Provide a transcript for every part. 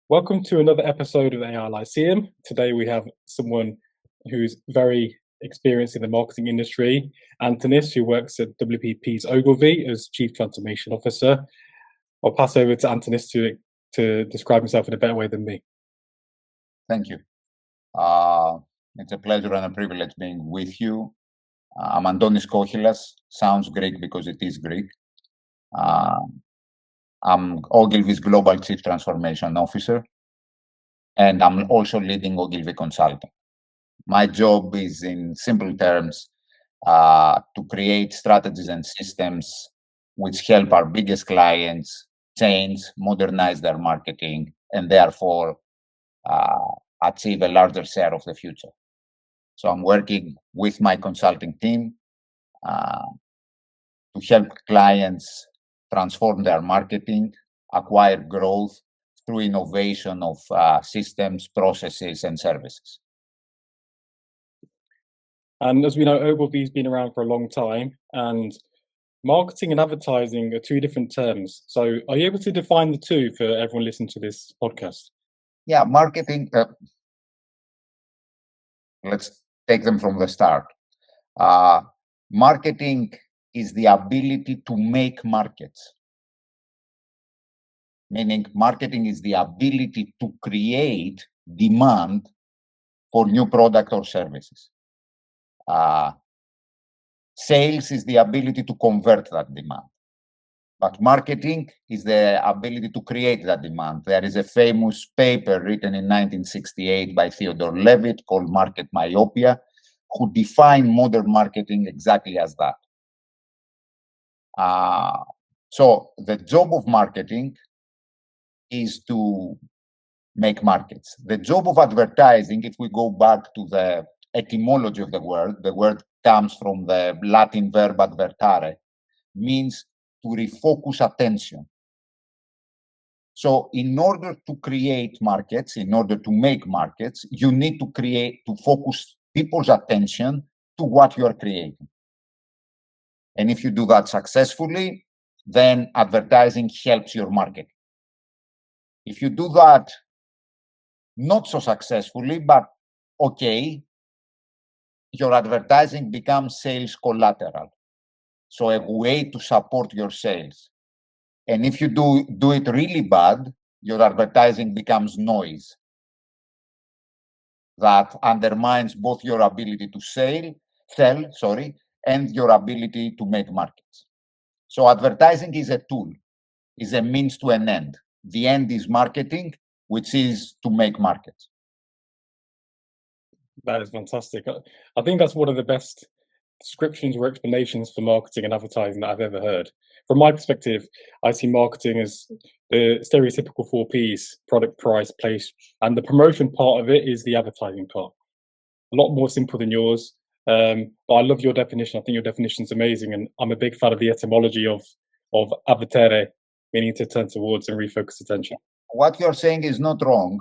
Welcome to another episode of AI Lyceum. Today we have someone who's very experienced in the marketing industry, Antonis, who works at WPP's Ogilvy as Chief Transformation Officer. I'll pass over to Antonis to describe himself in a better way than me. Thank you. It's a pleasure and a privilege being with you. I'm Antonis Kocheilas. Sounds Greek because it is Greek. I'm Ogilvy's Global Chief Transformation Officer, and I'm also leading Ogilvy Consulting. My job is, in simple terms, to create strategies and systems which help our biggest clients change, modernize their marketing, and therefore achieve a larger share of the future. So I'm working with my consulting team to help clients transform their marketing, acquire growth through innovation of systems, processes, and services. And as we know, Ogilvy's been around for a long time, and marketing and advertising are two different terms. So are you able to define the two for everyone listening to this podcast? Yeah, marketing, let's take them from the start. Marketing is the ability to make markets. Meaning marketing is the ability to create demand for new product or services. Sales is the ability to convert that demand. But marketing is the ability to create that demand. There is a famous paper written in 1968 by Theodore Levitt called Market Myopia, who defined modern marketing exactly as that. So the job of marketing is to make markets. The job of advertising, if we go back to the etymology of the word comes from the Latin verb advertare, means to refocus attention. So in order to create markets, in order to make markets, you need to focus people's attention to what you are creating. And if you do that successfully, then advertising helps your market. If you do that not so successfully, but okay, your advertising becomes sales collateral. So a way to support your sales. And if you do it really bad, your advertising becomes noise that undermines both your ability to sell, and your ability to make markets. So advertising is a tool, is a means to an end. The end is marketing, which is to make markets. That is fantastic. I think that's one of the best descriptions or explanations for marketing and advertising that I've ever heard. From my perspective, I see marketing as the stereotypical 4Ps: product, price, place, and the promotion part of it is the advertising part. A lot more simple than yours. But I love your definition. I think your definition is amazing, and I'm a big fan of the etymology of advertere, meaning to turn towards and refocus attention. What you're saying is not wrong,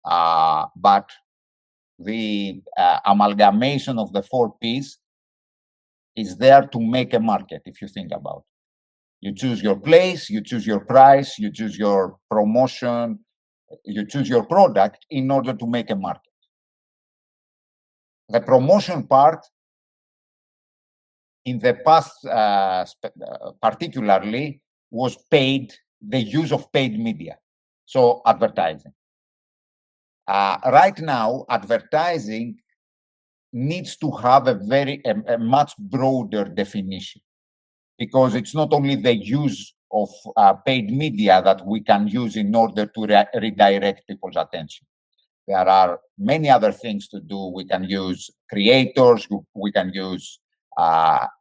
but the amalgamation of the 4Ps is there to make a market, if you think about it. You choose your place, you choose your price, you choose your promotion, you choose your product in order to make a market. The promotion part, in the past particularly, was paid, the use of paid media, so advertising. Right now, advertising needs to have a much broader definition, because it's not only the use of paid media that we can use in order to redirect people's attention. There are many other things to do. We can use creators, we can use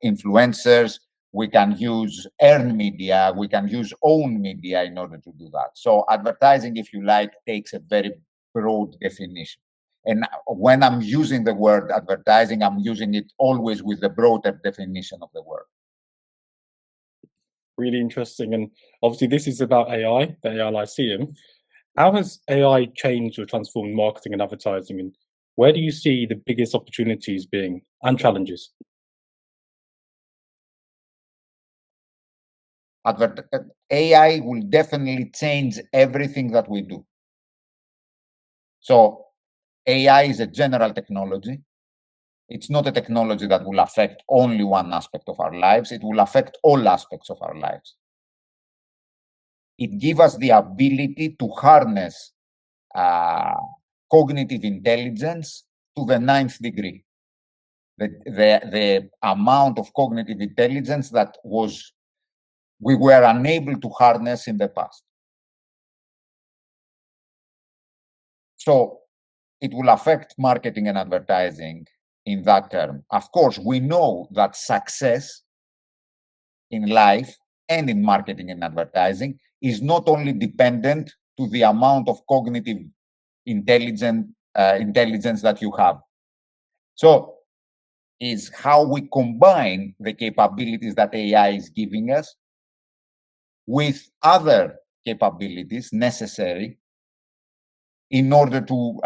influencers, we can use earned media, we can use own media in order to do that. So advertising, if you like, takes a very broad definition. And when I'm using the word advertising, I'm using it always with the broader definition of the word. Really interesting. And obviously, this is about AI, the AI Lyceum. How has AI changed or transformed marketing and advertising? And where do you see the biggest opportunities being and challenges? AI will definitely change everything that we do. So AI is a general technology. It's not a technology that will affect only one aspect of our lives. It will affect all aspects of our lives. It gives us the ability to harness cognitive intelligence to the 9th degree. The amount of cognitive intelligence that we were unable to harness in the past. So it will affect marketing and advertising in that term. Of course, we know that success in life and in marketing and advertising is not only dependent to the amount of cognitive intelligence that you have. So is how we combine the capabilities that AI is giving us with other capabilities necessary in order to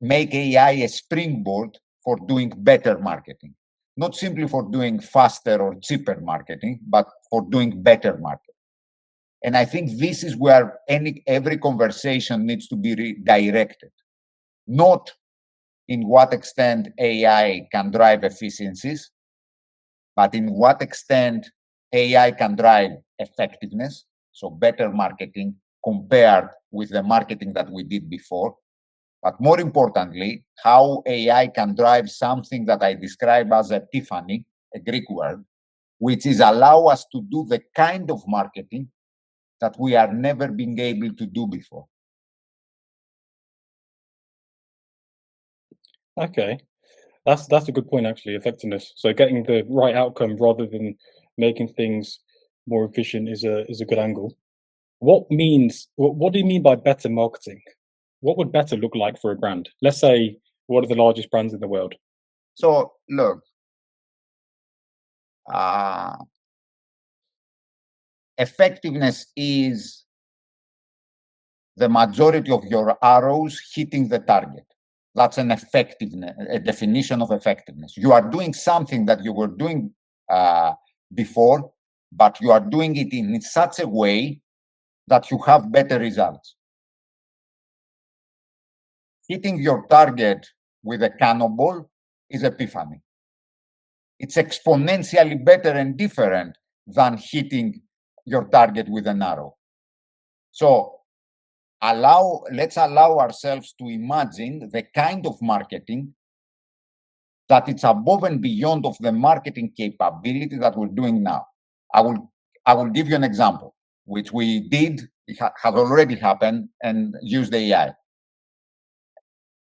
make AI a springboard for doing better marketing. Not simply for doing faster or cheaper marketing, but for doing better marketing. And I think this is where every conversation needs to be redirected. Not in what extent AI can drive efficiencies, but in what extent AI can drive effectiveness, so better marketing compared with the marketing that we did before. But more importantly, how AI can drive something that I describe as epiphany, a Greek word, which is allow us to do the kind of marketing that we are never being able to do before. Okay, that's a good point actually. Effectiveness. So getting the right outcome rather than making things more efficient is a good angle. What do you mean by better marketing? What would better look like for a brand? Let's say one of the largest brands in the world. So look, effectiveness is the majority of your arrows hitting the target. That's an effectiveness, a definition of effectiveness. You are doing something that you were doing before, but you are doing it in such a way that you have better results. Hitting your target with a cannonball is epiphany. It's exponentially better and different than hitting your target with an arrow. So let's allow ourselves to imagine the kind of marketing that it's above and beyond of the marketing capability that we're doing now. I will give you an example, which we did, has already happened, and used AI.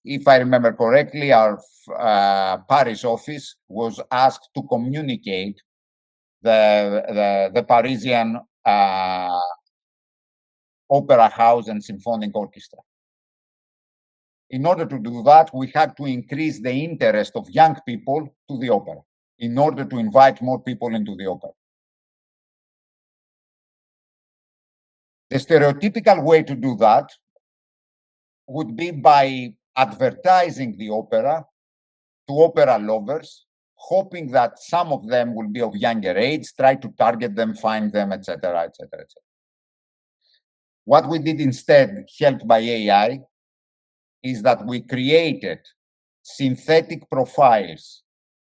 If I remember correctly, our Paris office was asked to communicate the Parisian opera house and symphonic orchestra. In order to do that, we had to increase the interest of young people to the opera in order to invite more people into the opera. The stereotypical way to do that would be by advertising the opera to opera lovers, hoping that some of them will be of younger age, try to target them, find them, etc., etc., etc. What we did instead, helped by AI, is that we created synthetic profiles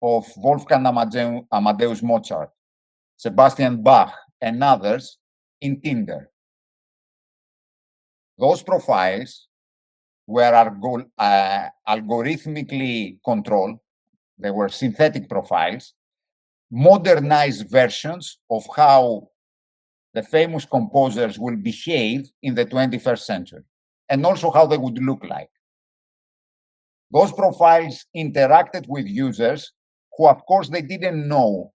of Wolfgang Amadeus Mozart, Sebastian Bach, and others in Tinder. Those profiles were algorithmically controlled. They were synthetic profiles, modernized versions of how the famous composers will behave in the 21st century, and also how they would look like. Those profiles interacted with users who, of course, they didn't know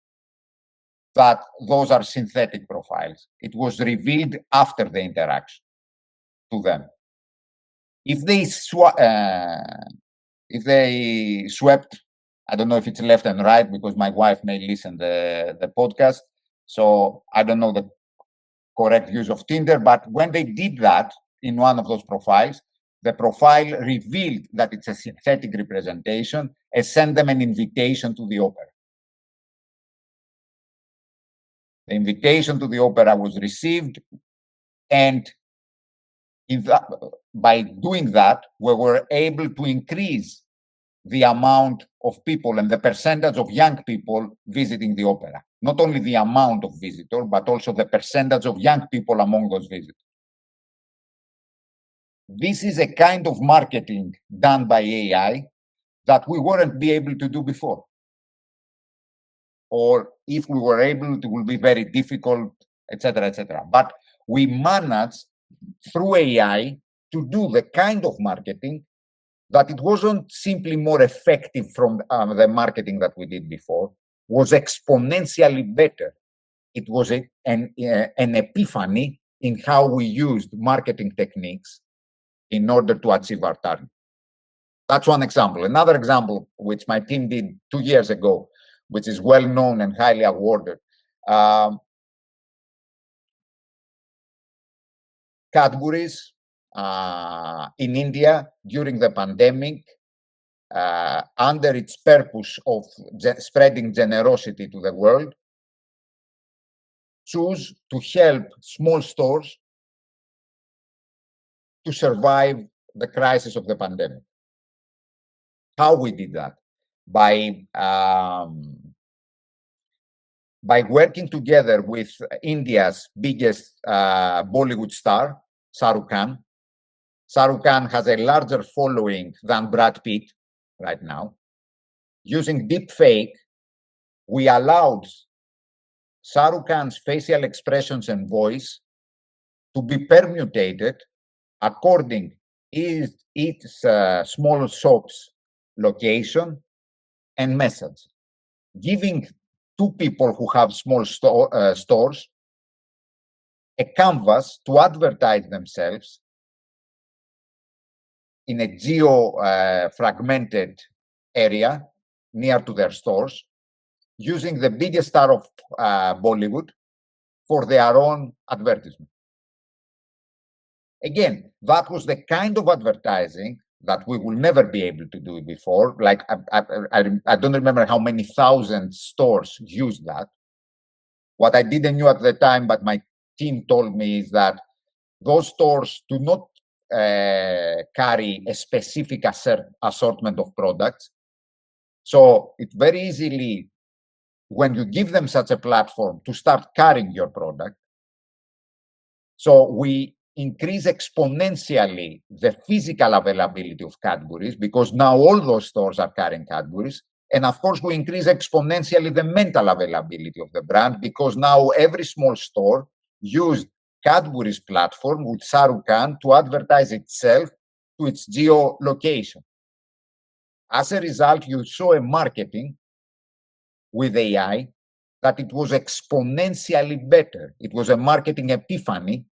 that those are synthetic profiles. It was revealed after the interaction to them. If they swept, I don't know if it's left and right, because my wife may listen the podcast, so I don't know the correct use of Tinder, but when they did that in one of those profiles, the profile revealed that it's a synthetic representation and sent them an invitation to the opera. The invitation to the opera was received, and by doing that, we were able to increase the amount of people and the percentage of young people visiting the opera. Not only the amount of visitors, but also the percentage of young people among those visitors. This is a kind of marketing done by AI that we weren't be able to do before. Or if we were able, it will be very difficult, etc., etc. But we managed through AI to do the kind of marketing that it wasn't simply more effective from the marketing that we did before, was exponentially better. It was an epiphany in how we used marketing techniques in order to achieve our target. That's one example. Another example, which my team did 2 years ago, which is well known and highly awarded. Cadbury's in India during the pandemic, under its purpose of spreading generosity to the world, choose to help small stores to survive the crisis of the pandemic. How we did that? By working together with India's biggest Bollywood star, Shah Rukh Khan. Shah Rukh Khan has a larger following than Brad Pitt right now. Using deepfake, we allowed Shah Rukh Khan's facial expressions and voice to be permutated according to its small shop's location and message, giving two people who have small stores a canvas to advertise themselves in a geo-fragmented area near to their stores, using the biggest star of Bollywood for their own advertisement. Again, that was the kind of advertising that we will never be able to do before. Like, I don't remember how many thousand stores used that. What I didn't know at the time, but my team told me, is that those stores do not carry a specific assortment of products. So it's very easily, when you give them such a platform, to start carrying your product. So we increase exponentially the physical availability of Cadbury's, because now all those stores are carrying Cadbury's. And of course, we increase exponentially the mental availability of the brand, because now every small store used Cadbury's platform with Shah Rukh Khan to advertise itself to its geolocation. As a result, you saw a marketing with AI that it was exponentially better. It was a marketing epiphany,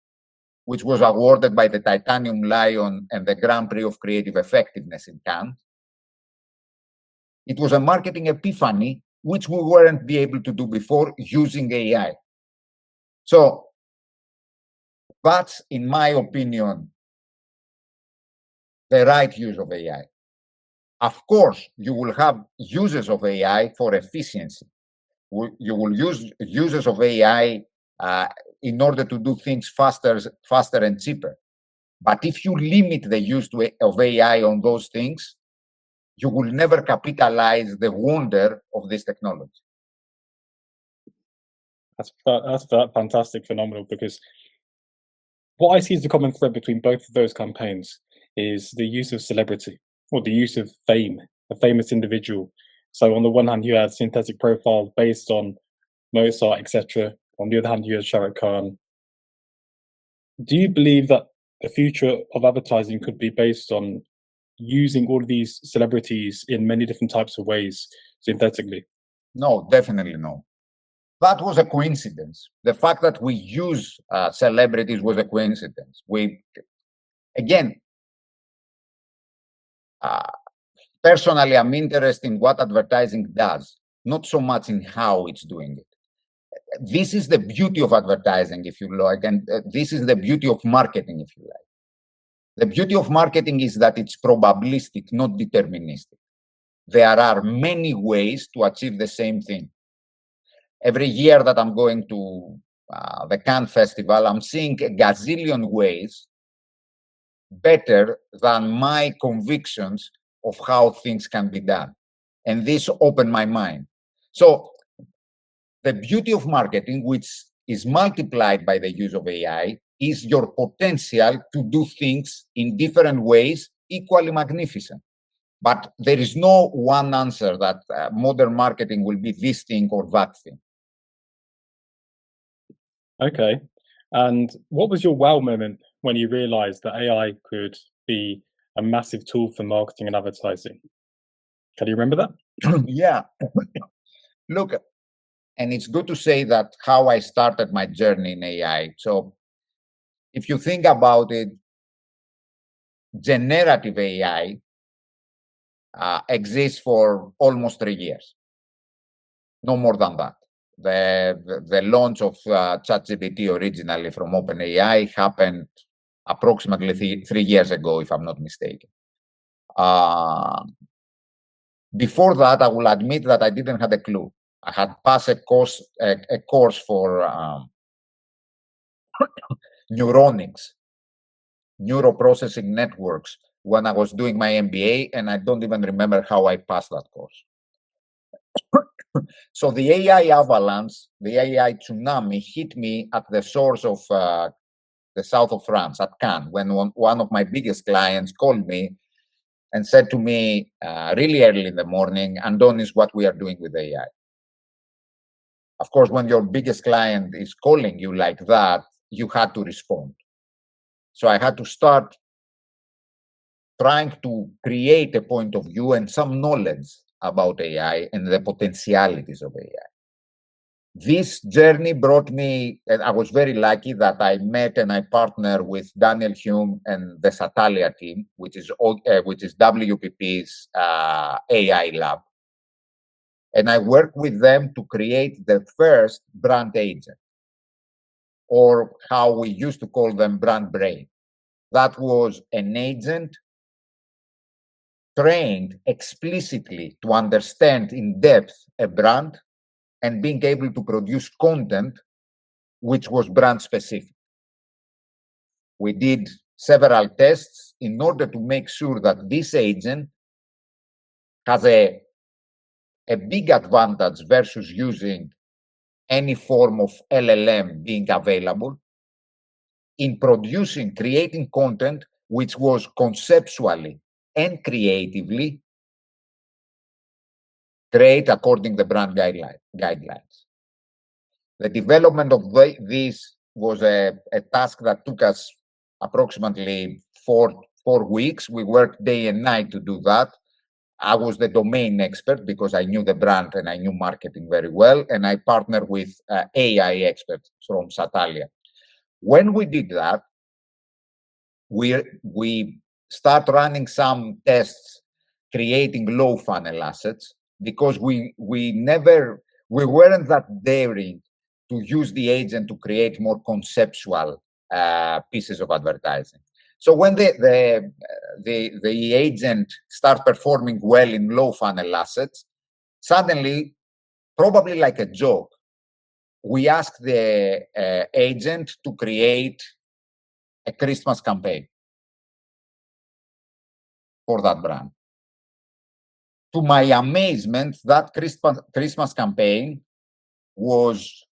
which was awarded by the Titanium Lion and the Grand Prix of Creative Effectiveness in Cannes. It was a marketing epiphany, which we weren't be able to do before using AI. So that's, in my opinion, the right use of AI. Of course, you will have uses of AI for efficiency. You will use uses of AI in order to do things faster and cheaper. But if you limit the use of AI on those things, you will never capitalize the wonder of this technology. That's fantastic, phenomenal, because what I see as the common thread between both of those campaigns is the use of celebrity, or the use of fame, a famous individual. So on the one hand, you had synthetic profiles based on Mozart, etc. On the other hand, you had Shah Rukh Khan. Do you believe that the future of advertising could be based on using all of these celebrities in many different types of ways synthetically? No, definitely no. That was a coincidence. The fact that we use celebrities was a coincidence. Personally, I'm interested in what advertising does, not so much in how it's doing it. This is the beauty of advertising, if you like, and this is the beauty of marketing, if you like. The beauty of marketing is that it's probabilistic, not deterministic. There are many ways to achieve the same thing. Every year that I'm going to the Cannes Festival, I'm seeing a gazillion ways better than my convictions of how things can be done. And this opened my mind. So the beauty of marketing, which is multiplied by the use of AI, is your potential to do things in different ways, equally magnificent. But there is no one answer that modern marketing will be this thing or that thing. Okay. And what was your wow moment when you realized that AI could be a massive tool for marketing and advertising? Can you remember that? Yeah. Look, and it's good to say that how I started my journey in AI. So if you think about it, generative AI exists for almost 3 years, no more than that. The launch of ChatGPT originally from OpenAI happened approximately 3 years ago, if I'm not mistaken. Before that, I will admit that I didn't have a clue. I had passed a course for neuronics, neuroprocessing networks, when I was doing my MBA, and I don't even remember how I passed that course. So the AI avalanche, the AI tsunami hit me at the source of the south of France, at Cannes, when one of my biggest clients called me and said to me really early in the morning, Antonis, what we are doing with AI. Of course, when your biggest client is calling you like that, you had to respond. So I had to start trying to create a point of view and some knowledge about AI and the potentialities of AI. This journey brought me, and I was very lucky that I met and I partnered with Daniel Hume and the Satalia team, which is WPP's AI lab. And I worked with them to create the first brand agent, or how we used to call them brand brain. That was an agent trained explicitly to understand in depth a brand and being able to produce content which was brand specific. We did several tests in order to make sure that this agent has a big advantage versus using any form of LLM being available in creating content which was conceptually and creatively great according to the brand guidelines. The development of this was a task that took us approximately four weeks. We worked day and night to do that. I was the domain expert because I knew the brand and I knew marketing very well, and I partnered with AI experts from Satalia. When we did that, we start running some tests, creating low funnel assets, because we weren't that daring to use the agent to create more conceptual pieces of advertising. So when the agent starts performing well in low funnel assets, suddenly, probably like a joke, we ask the agent to create a Christmas campaign for that brand. To my amazement, that Christmas campaign was,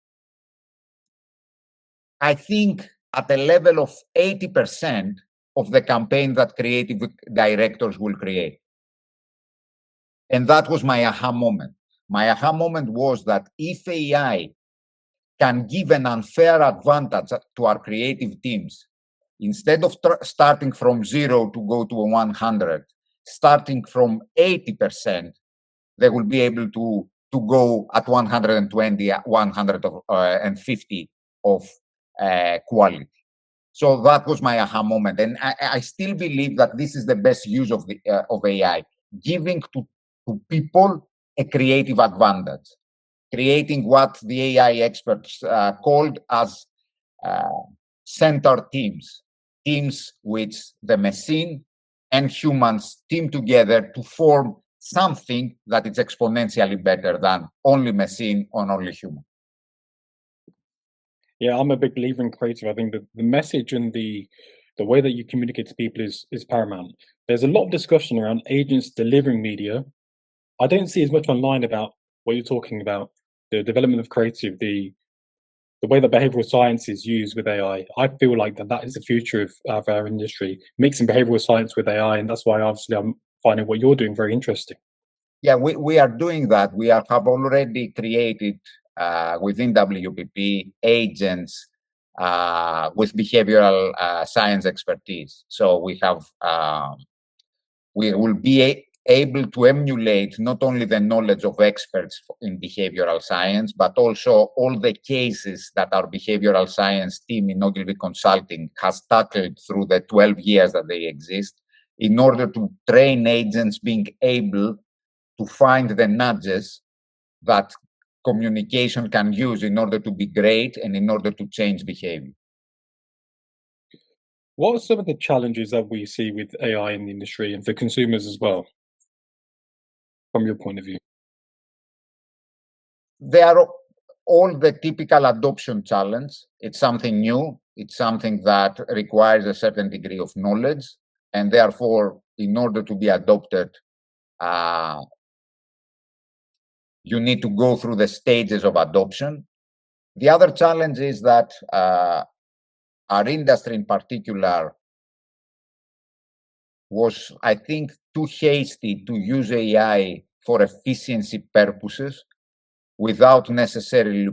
I think, at a level of 80% of the campaign that creative directors will create. And that was my aha moment. My aha moment was that if AI can give an unfair advantage to our creative teams, instead of starting from 0 to go to 100, starting from 80%, they will be able to go at 120, 150 of quality. So that was my aha moment, and I still believe that this is the best use of AI, giving to people a creative advantage, creating what the AI experts called as center teams which the machine and humans team together to form something that is exponentially better than only machine or only human. Yeah, I'm a big believer in creative. I think the message and the the way that you communicate to people is paramount. There's a lot of discussion around agents delivering media. I don't see as much online about what you're talking about, the development of creative, the way that behavioral science is used with AI. I feel like that is the future of our industry, mixing behavioral science with AI, and that's why obviously I'm finding what you're doing very interesting. Yeah, we are doing that. We have already created within WPP agents with behavioral science expertise. So we will be able to emulate not only the knowledge of experts in behavioral science, but also all the cases that our behavioral science team in Ogilvy Consulting has tackled through the 12 years that they exist, in order to train agents being able to find the nudges that communication can use in order to be great and in order to change behavior. What are some of the challenges that we see with AI in the industry and for consumers as well, from your point of view? They are all the typical adoption challenge. It's something new. It's something that requires a certain degree of knowledge. And therefore, in order to be adopted, you need to go through the stages of adoption. The other challenge is that our industry in particular was, I think, too hasty to use AI for efficiency purposes without necessarily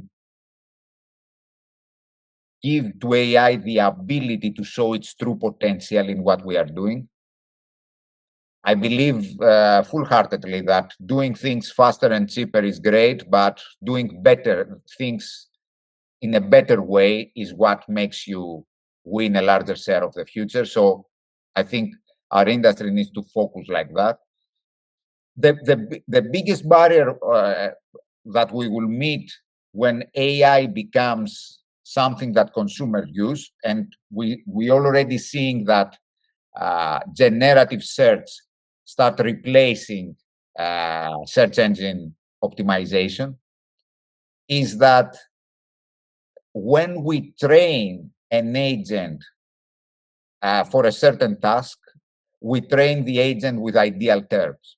give to AI the ability to show its true potential in what we are doing. I believe full-heartedly that doing things faster and cheaper is great, but doing better things in a better way is what makes you win a larger share of the future. So I think our industry needs to focus like that. The biggest barrier that we will meet when AI becomes something that consumers use, and we already seeing that generative search start replacing search engine optimization, is that when we train an agent for a certain task, we train the agent with ideal terms.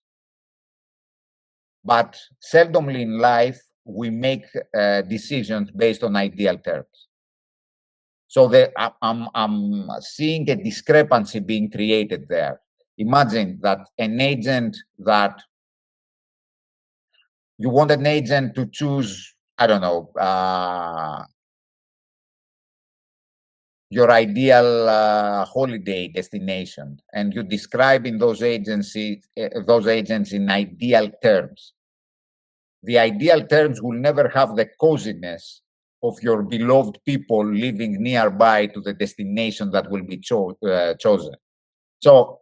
But seldomly in life, we make decisions based on ideal terms. So I'm seeing a discrepancy being created there. Imagine that you want an agent to choose, I don't know, your ideal holiday destination, and you describe in those agents in ideal terms. The ideal terms will never have the coziness of your beloved people living nearby to the destination that will be chosen. So,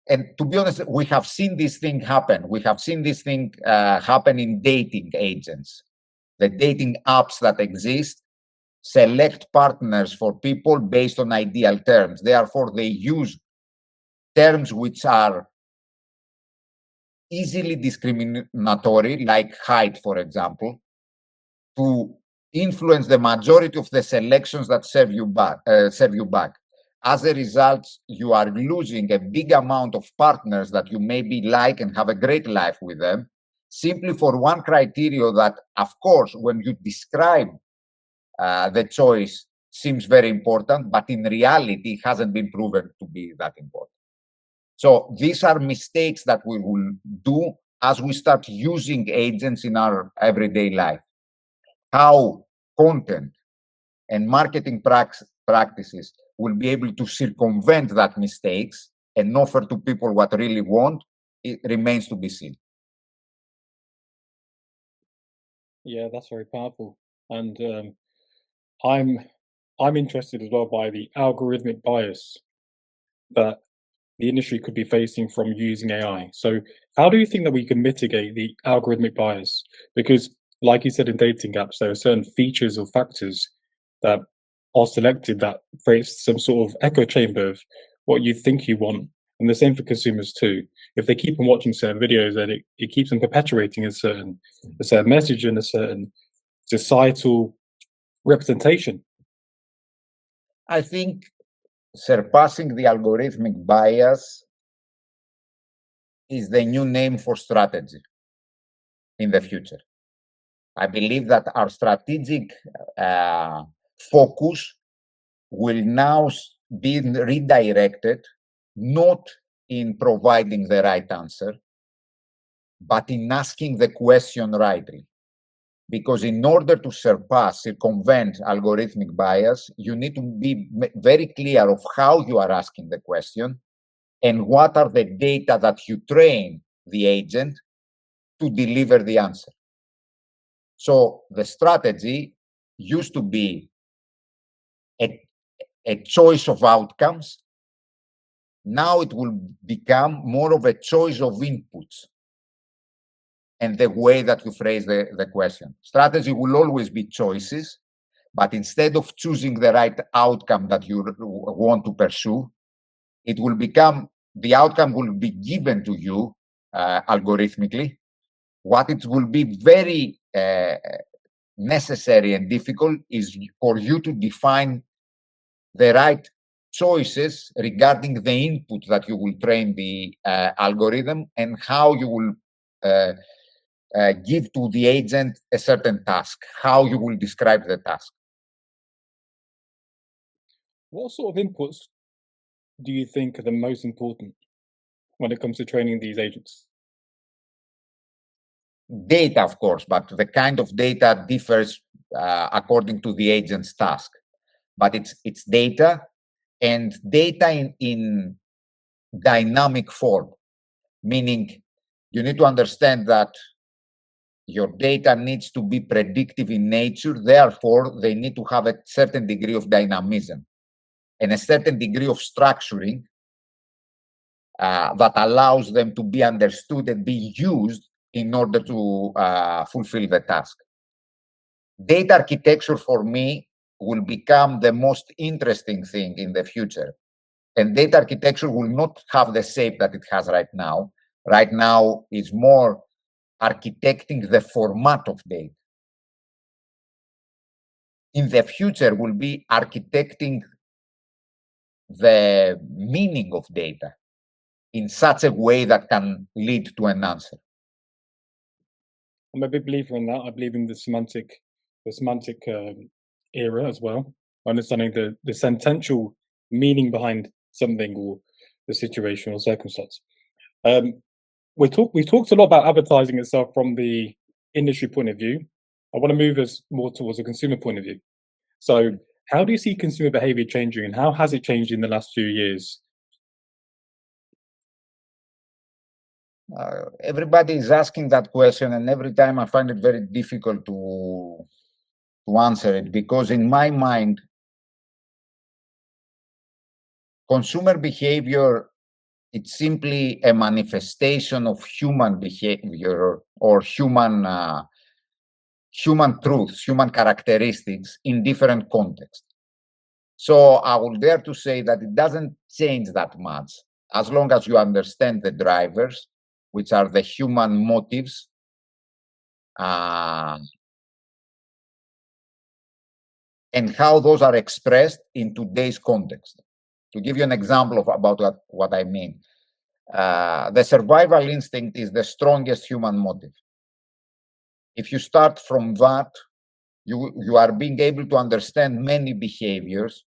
and to be honest, we have seen this thing happen. We have seen this thing happen in dating agents. The dating apps that exist select partners for people based on ideal terms. Therefore, they use terms which are easily discriminatory, like height, for example, to influence the majority of the selections that serve you back. As a result, you are losing a big amount of partners that you maybe like and have a great life with them, simply for one criteria that, of course, when you describe the choice, seems very important, but in reality hasn't been proven to be that important. So these are mistakes that we will do as we start using agents in our everyday life. How content and marketing practices will be able to circumvent that mistakes and offer to people what really want, it remains to be seen. Yeah, that's very powerful. And I'm interested as well by the algorithmic bias that the industry could be facing from using AI. So how do you think that we can mitigate the algorithmic bias? Because like you said in dating apps, there are certain features or factors that are selected that creates some sort of echo chamber of what you think you want. And the same for consumers too. If they keep on watching certain videos, then it keeps them perpetuating a certain message and a certain societal representation. I think surpassing the algorithmic bias is the new name for strategy in the future. I believe that our strategic focus will now be redirected not in providing the right answer, but in asking the question rightly. Because in order to circumvent algorithmic bias, you need to be very clear of how you are asking the question and what are the data that you train the agent to deliver the answer. So the strategy used to be a choice of outcomes. Now it will become more of a choice of inputs and the way that you phrase the question. Strategy will always be choices, but instead of choosing the right outcome that you want to pursue, it will become, the outcome will be given to you algorithmically. What it will be very necessary and difficult is for you to define the right choices regarding the input that you will train the algorithm and how you will give to the agent a certain task, how you will describe the task. What sort of inputs do you think are the most important when it comes to training these agents? Data, of course, but the kind of data differs according to the agent's task. But it's data, and data in dynamic form, meaning you need to understand that your data needs to be predictive in nature. Therefore, they need to have a certain degree of dynamism and a certain degree of structuring that allows them to be understood and be used in order to fulfill the task. Data architecture for me will become the most interesting thing in the future. And data architecture will not have the shape that it has right now. Right now, it's more architecting the format of data. In the future, we'll be architecting the meaning of data in such a way that can lead to an answer. I'm a big believer in that. I believe in the semantic era as well, understanding the sentential meaning behind something or the situation or circumstance. We've talked a lot about advertising itself from the industry point of view. I want to move us more towards a consumer point of view. So, how do you see consumer behavior changing, and how has it changed in the last few years? Everybody is asking that question, and every time I find it very difficult to answer it, because in my mind, consumer behavior, it's simply a manifestation of human behavior or human truths, human characteristics in different contexts. So I will dare to say that it doesn't change that much as long as you understand the drivers, which are the human motives, and how those are expressed in today's context. To give you an example of about what I mean, the survival instinct is the strongest human motive. If you start from that, you are being able to understand many behaviors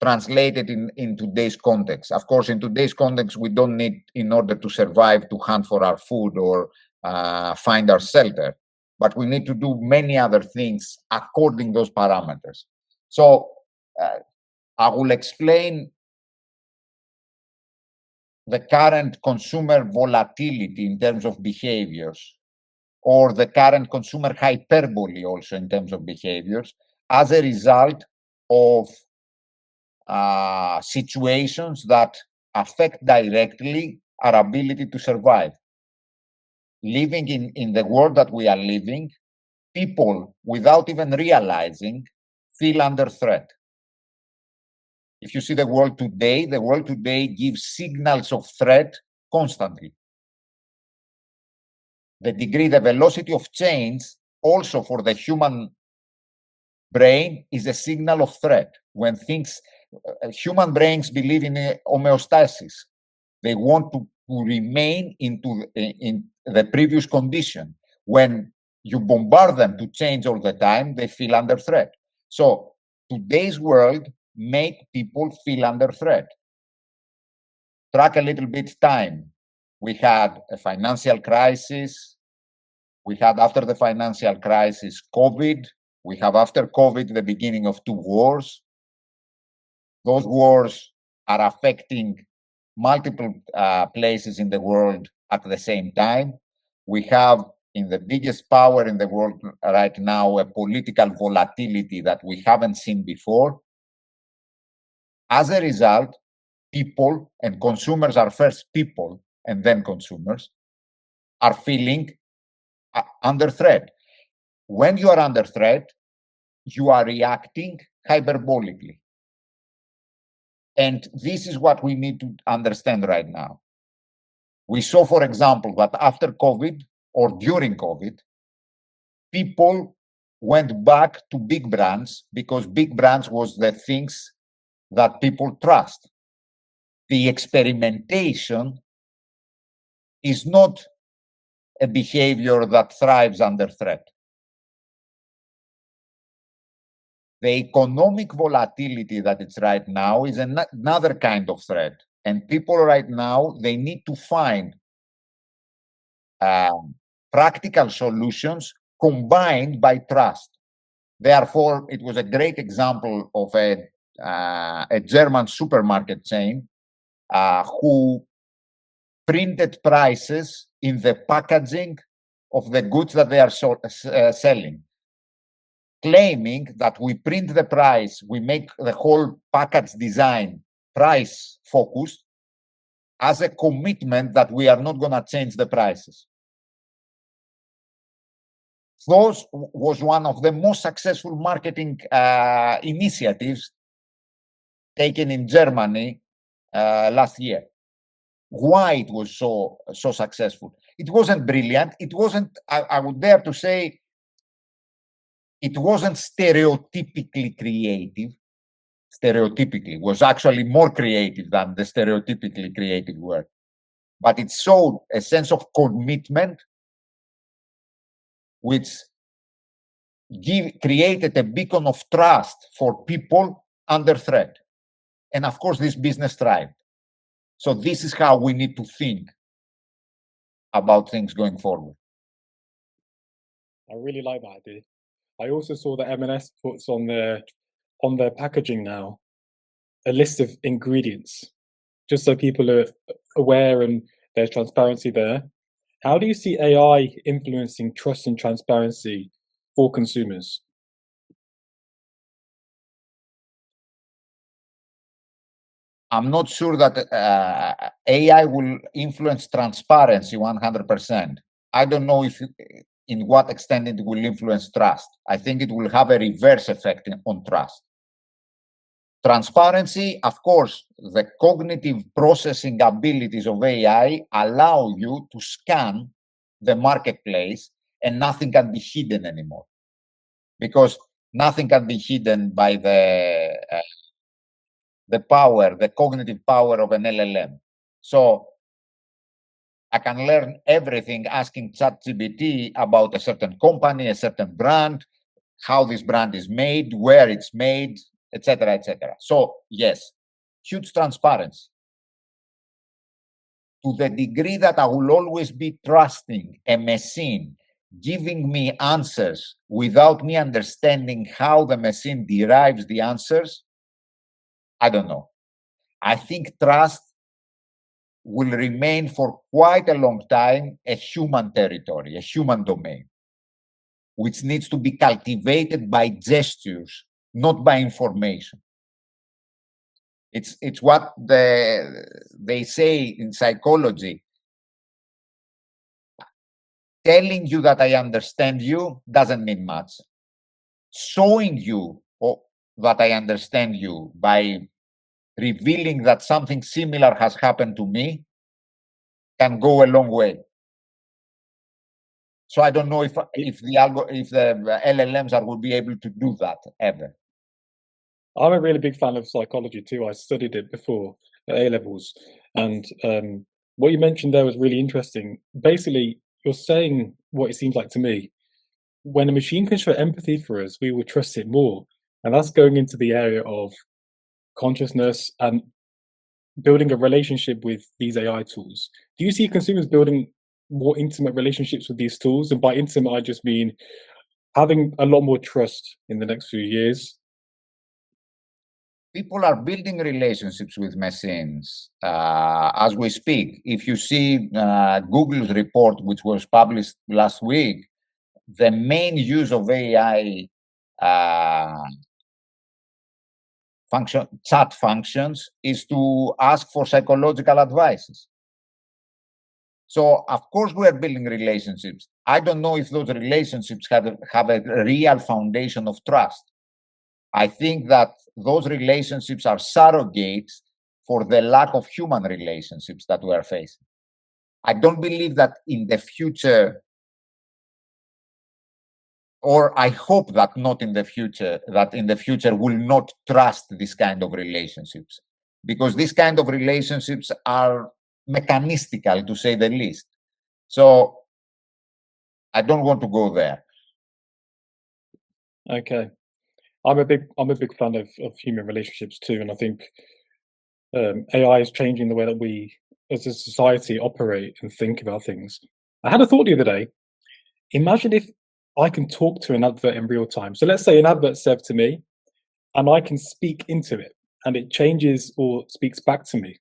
translated in today's context. Of course, in today's context, we don't need, in order to survive, to hunt for our food or find our shelter, but we need to do many other things according to those parameters. So I will explain the current consumer volatility in terms of behaviors, or the current consumer hyperbole also in terms of behaviors, as a result of situations that affect directly our ability to survive. Living in the world that we are living, people, without even realizing, feel under threat. If you see the world today gives signals of threat constantly. The velocity of change also for the human brain is a signal of threat. When things, human brains believe in homeostasis. They want to remain in the previous condition. When you bombard them to change all the time, they feel under threat. So today's world make people feel under threat. Track a little bit time. We had a financial crisis. We had, after the financial crisis, COVID. We have, after COVID, the beginning of 2 wars. Those wars are affecting multiple places in the world at the same time. We have, in the biggest power in the world right now, a political volatility that we haven't seen before. As a result, people, and consumers are first people and then consumers, are feeling under threat. When you are under threat, you are reacting hyperbolically. And this is what we need to understand right now. We saw, for example, that after COVID or during COVID, people went back to big brands because big brands was the things that people trust. The experimentation is not a behavior that thrives under threat. The economic volatility that it's right now is another kind of threat. And people right now, they need to find practical solutions combined by trust. Therefore, it was a great example of a German supermarket chain who printed prices in the packaging of the goods that they are selling, claiming that we print the price, we make the whole package design price focused as a commitment that we are not going to change the prices. Those was one of the most successful marketing initiatives taken in Germany last year. Why it was so successful? It wasn't brilliant. It wasn't, I would dare to say, it wasn't stereotypically creative. Stereotypically was actually more creative than the stereotypically creative work. But it showed a sense of commitment which created a beacon of trust for people under threat. And of course, this business thrived. So this is how we need to think about things going forward. I really like that idea. I also saw that M&S puts on their packaging now a list of ingredients, just so people are aware and there's transparency there. How do you see AI influencing trust and transparency for consumers? I'm not sure that AI will influence transparency 100%. I don't know in what extent it will influence trust. I think it will have a reverse effect on trust. Transparency, of course, the cognitive processing abilities of AI allow you to scan the marketplace and nothing can be hidden anymore. Because nothing can be hidden by the power, the cognitive power of an LLM. So I can learn everything asking ChatGPT about a certain company, a certain brand, how this brand is made, where it's made, etc., etc. So yes, huge transparency. To the degree that I will always be trusting a machine giving me answers without me understanding how the machine derives the answers, I don't know. I think trust will remain for quite a long time a human territory, a human domain, which needs to be cultivated by gestures, not by information. It's what they say in psychology. Telling you that I understand you doesn't mean much. Showing you that I understand you by revealing that something similar has happened to me can go a long way. So I don't know if the LLMs will be able to do that ever. I'm a really big fan of psychology too. I studied it before at A levels, and what you mentioned there was really interesting. Basically, you're saying what it seems like to me. When a machine can show empathy for us, we will trust it more, and that's going into the area of consciousness and building a relationship with these AI tools. Do you see consumers building more intimate relationships with these tools? And by intimate, I just mean having a lot more trust in the next few years. People are building relationships with machines as we speak. If you see Google's report, which was published last week, the main use of AI chat functions is to ask for psychological advices. So, of course, we are building relationships. I don't know if those relationships have a real foundation of trust. I think that those relationships are surrogates for the lack of human relationships that we are facing. I don't believe that in the future, or I hope that not in the future, that in the future will not trust this kind of relationships, because these kind of relationships are mechanistical, to say the least. So I don't want to go there. Okay. I'm a big fan of human relationships too, and I think AI is changing the way that we, as a society, operate and think about things. I had a thought the other day. Imagine if I can talk to an advert in real time. So let's say an advert said to me, and I can speak into it, and it changes or speaks back to me,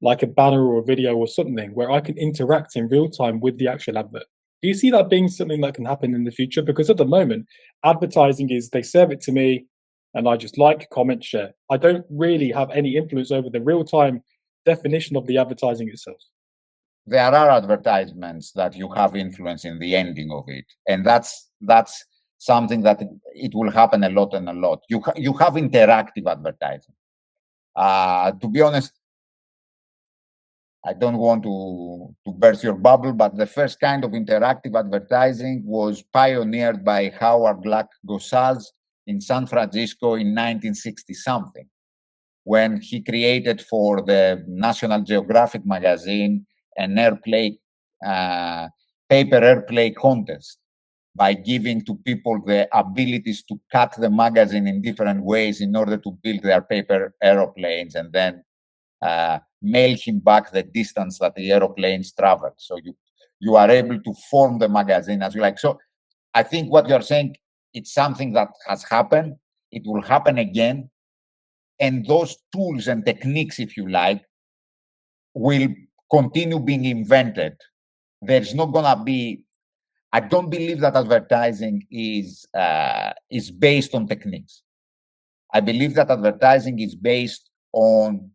like a banner or a video or something, where I can interact in real time with the actual advert. Do you see that being something that can happen in the future? Because at the moment, advertising is they serve it to me and I just like, comment, share. I don't really have any influence over the real time definition of the advertising itself. There are advertisements that you have influence in the ending of it, and that's something that it will happen a lot and a lot. You have interactive advertising. To be honest, I don't want to burst your bubble, but the first kind of interactive advertising was pioneered by Howard Gosaz in San Francisco in 1960 something, when he created for the National Geographic magazine an airplay, paper airplay contest by giving to people the abilities to cut the magazine in different ways in order to build their paper aeroplanes and then mail him back the distance that the aeroplanes traveled. So you are able to form the magazine as you like. So I think what you're saying, it's something that has happened. It will happen again. And those tools and techniques, if you like, will continue being invented. There's not gonna be. I don't believe that advertising is based on techniques. I believe that advertising is based on.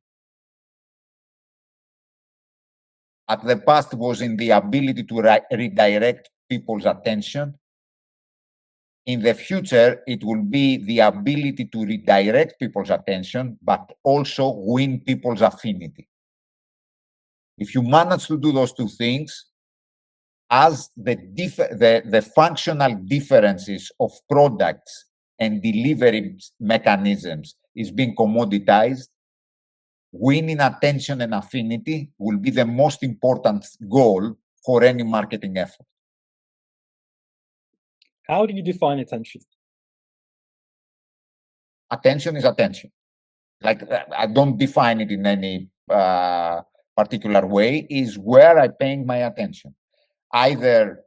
At the past was in the ability to redirect people's attention. In the future, it will be the ability to redirect people's attention, but also win people's affinity. If you manage to do those two things, as the functional differences of products and delivery mechanisms is being commoditized, winning attention and affinity will be the most important goal for any marketing effort. How do you define attention? Attention is attention. Like, I don't define it in any particular way. Is where I'm paying my attention. Either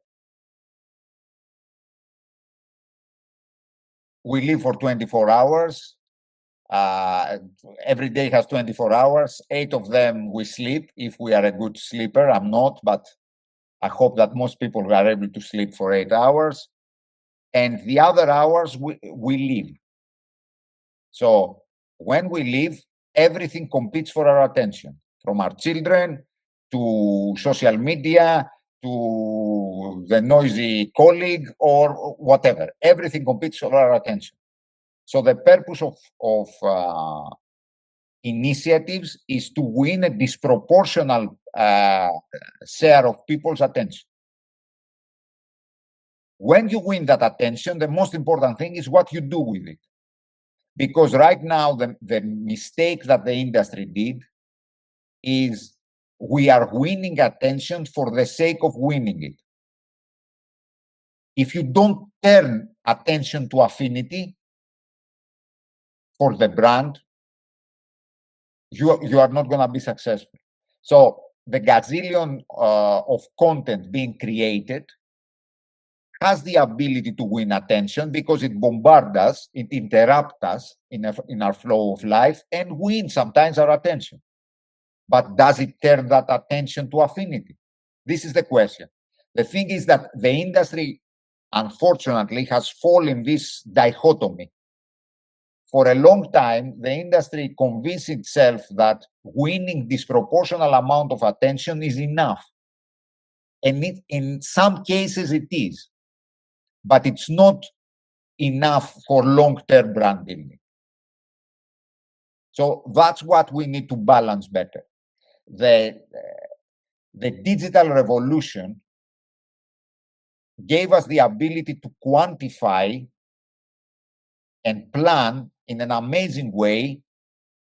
we live for 24 hours, every day has 24 hours, 8 of them we sleep, if we are a good sleeper. I'm not, but I hope that most people are able to sleep for 8 hours. And the other hours we live. So when we live, everything competes for our attention, from our children to social media to the noisy colleague or whatever. Everything competes for our attention. So the purpose of initiatives is to win a disproportional share of people's attention. When you win that attention, the most important thing is what you do with it. Because right now, the mistake that the industry did is we are winning attention for the sake of winning it. If you don't turn attention to affinity for the brand, you are not going to be successful. So the gazillion of content being created has the ability to win attention because it bombards us, it interrupts us in our flow of life, and wins sometimes our attention. But does it turn that attention to affinity? This is the question. The thing is that the industry, unfortunately, has fallen this dichotomy. For a long time, the industry convinced itself that winning disproportional amount of attention is enough. And in some cases it is, but it's not enough for long-term brand building. So that's what we need to balance better. The digital revolution gave us the ability to quantify and plan in an amazing way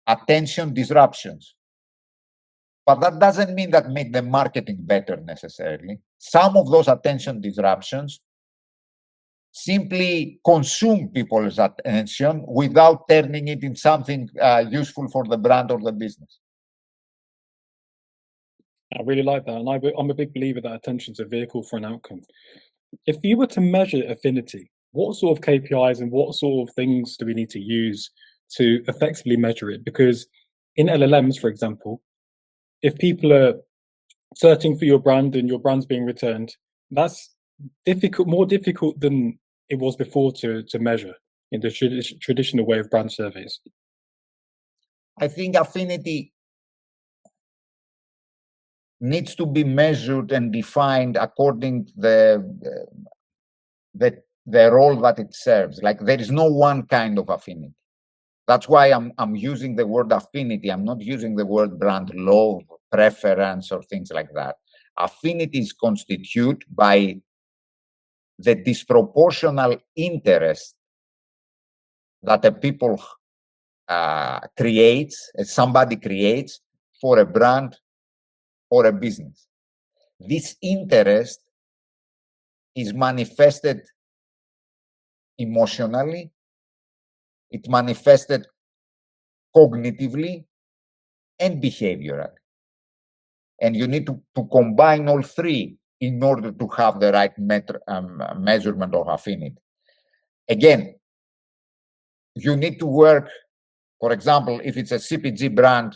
attention disruptions. But that doesn't mean that make the marketing better necessarily. Some of those attention disruptions simply consume people's attention without turning it into something useful for the brand or the business. I really like that, and I'm a big believer that attention's a vehicle for an outcome. If you were to measure affinity, what sort of KPIs and what sort of things do we need to use to effectively measure it? Because in LLMs, for example, if people are searching for your brand and your brand's being returned, that's more difficult than it was before to measure in the traditional way of brand surveys. I think affinity needs to be measured and defined according to the role that it serves. Like there is no one kind of affinity. That's why I'm using the word affinity. I'm not using the word brand love, preference, or things like that. Affinity is constituted by the disproportional interest that a people somebody creates for a brand or a business. This interest is manifested emotionally, it manifested cognitively and behaviorally. And you need to combine all three in order to have the right measurement of affinity. Again, you need to work, for example, if it's a CPG brand,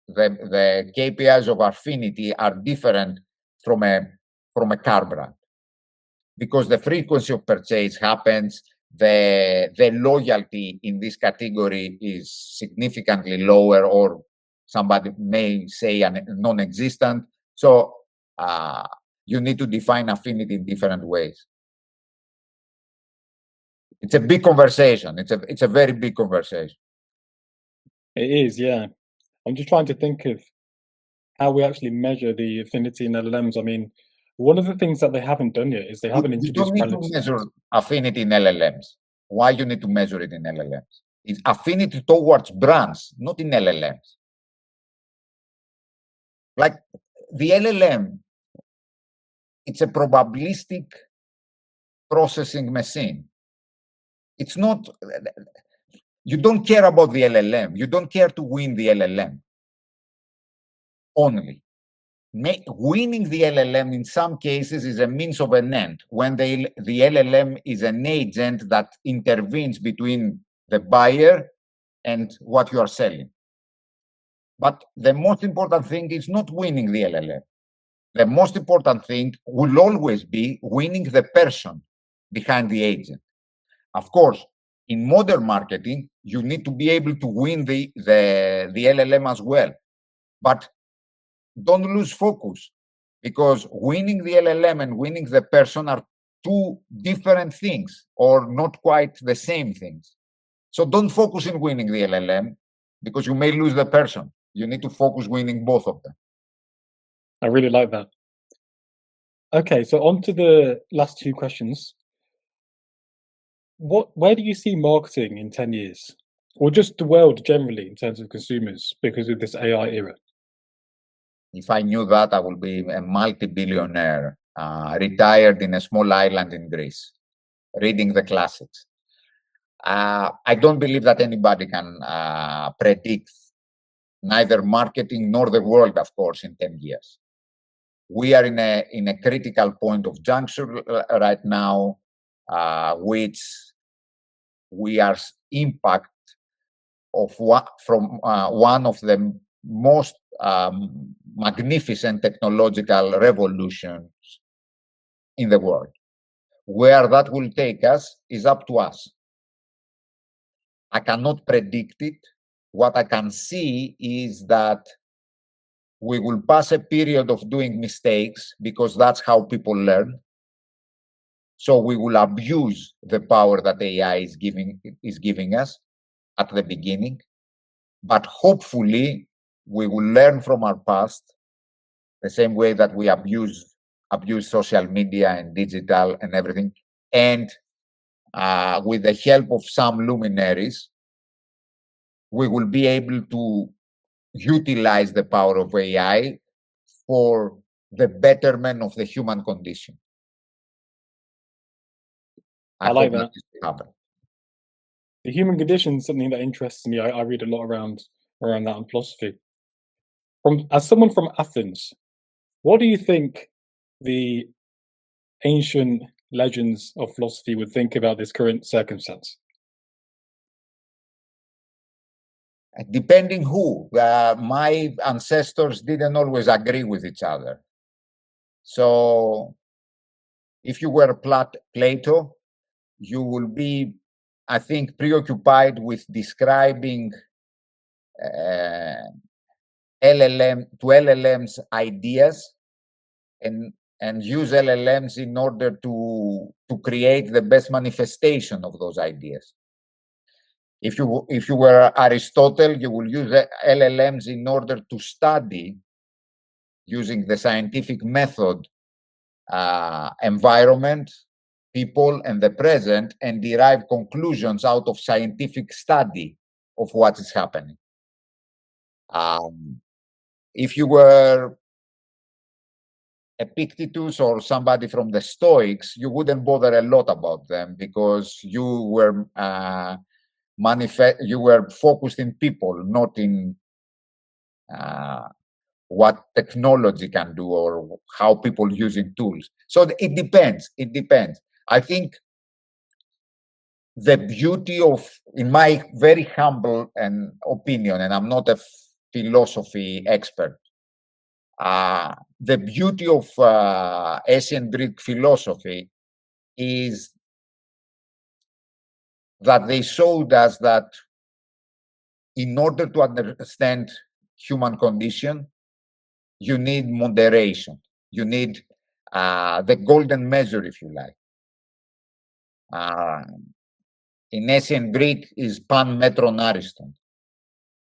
the KPIs of affinity are different from a car brand because the frequency of purchase happens, the loyalty in this category is significantly lower, or somebody may say non-existent. So you need to define affinity in different ways. It's a big conversation. It's a very big conversation. It is, yeah. I'm just trying to think of how we actually measure the affinity in LLMs. I mean, one of the things that they haven't done yet is they haven't introduced. You don't need to measure affinity in LLMs. Why you need to measure it in LLMs? It's affinity towards brands, not in LLMs. Like the LLM, it's a probabilistic processing machine. It's not, you don't care about the LLM. You don't care to win the LLM only. Winning the LLM in some cases is a means of an end when the LLM is an agent that intervenes between the buyer and what you are selling. But the most important thing is not winning the LLM. The most important thing will always be winning the person behind the agent. Of course, in modern marketing, you need to be able to win the LLM as well. But don't lose focus, because winning the LLM and winning the person are two different things, or not quite the same things. So don't focus in winning the LLM, because you may lose the person. You need to focus winning both of them. I really like that. Okay, so on to the last two questions. Where do you see marketing in 10 years? Or just the world generally in terms of consumers because of this AI era? If I knew that, I would be a multi-billionaire, retired in a small island in Greece, reading the classics. I don't believe that anybody can predict neither marketing nor the world, of course, in 10 years. We are in a critical point of juncture right now, which we are impact of one of the most magnificent technological revolutions in the world. Where that will take us is up to us. I cannot predict it. What I can see is that we will pass a period of doing mistakes because that's how people learn. So we will abuse the power that AI is giving us at the beginning. But hopefully, we will learn from our past the same way that we abuse social media and digital and everything. And with the help of some luminaries, we will be able to utilize the power of AI for the betterment of the human condition. I like that. This will happen. The human condition is something that interests me. I read a lot around that in philosophy. As someone from Athens, what do you think the ancient legends of philosophy would think about this current circumstance? Depending who. My ancestors didn't always agree with each other. So if you were Plato, you will be, I think, preoccupied with describing LLMs ideas and use LLMs in order to create the best manifestation of those ideas. If you were Aristotle, you will use LLMs in order to study, using the scientific method, environment, people, and the present, and derive conclusions out of scientific study of what is happening. If you were Epictetus or somebody from the Stoics, you wouldn't bother a lot about them because you were focused in people, not in what technology can do or how people using tools. So it depends. It depends. I think the beauty of, in my very humble opinion, and I'm not a philosophy expert, the beauty of ancient Greek philosophy is that they showed us that in order to understand human condition, you need moderation. You need the golden measure, if you like. In ancient Greek is pan metron ariston,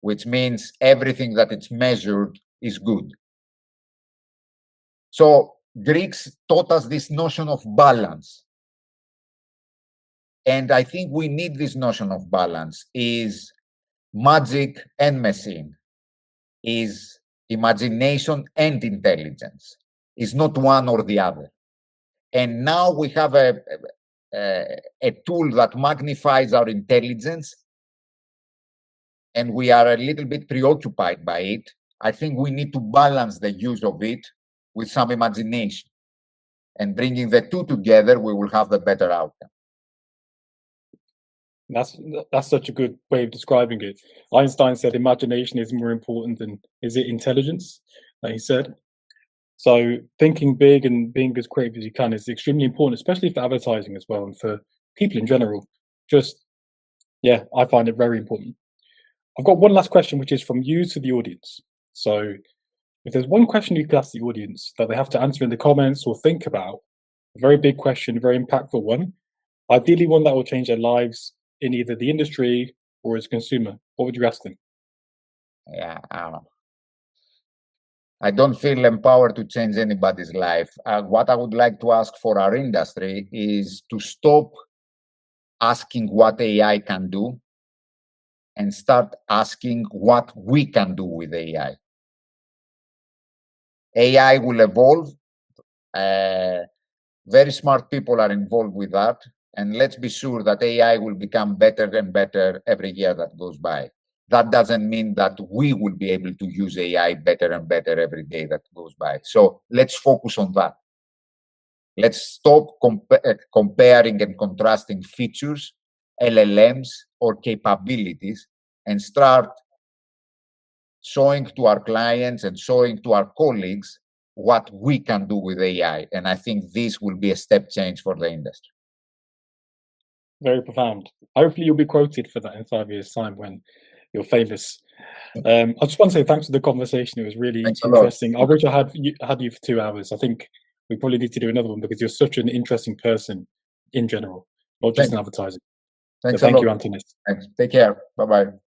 which means everything that it's measured is good. So Greeks taught us this notion of balance. And I think we need this notion of balance, is magic and machine, is imagination and intelligence, is not one or the other. And now we have a tool that magnifies our intelligence, and we are a little bit preoccupied by it. I think we need to balance the use of it with some imagination. And bringing the two together, we will have the better outcome. That's such a good way of describing it. Einstein said imagination is more important than is it intelligence, like he said. So thinking big and being as creative as you can is extremely important, especially for advertising as well and for people in general. Yeah, I find it very important. I've got one last question, which is from you to the audience. So if there's one question you could ask the audience that they have to answer in the comments or think about, a very big question, a very impactful one, ideally one that will change their lives in either the industry or as a consumer, what would you ask them? Yeah, I don't feel empowered to change anybody's life. What I would like to ask for our industry is to stop asking what AI can do and start asking what we can do with AI. AI will evolve. Very smart people are involved with that. And let's be sure that AI will become better and better every year that goes by. That doesn't mean that we will be able to use AI better and better every day that goes by. So let's focus on that. Let's stop comparing and contrasting features, LLMs, or capabilities, and start showing to our clients and showing to our colleagues what we can do with AI. And I think this will be a step change for the industry. Very profound. Hopefully you'll be quoted for that in 5 years' time when you're famous. I just want to say thanks for the conversation. It was really interesting. I wish I had you for 2 hours. I think we probably need to do another one because you're such an interesting person in general, not just in advertising. Thanks So thank a lot. you, Antonis. Thanks. Take care. Bye-bye.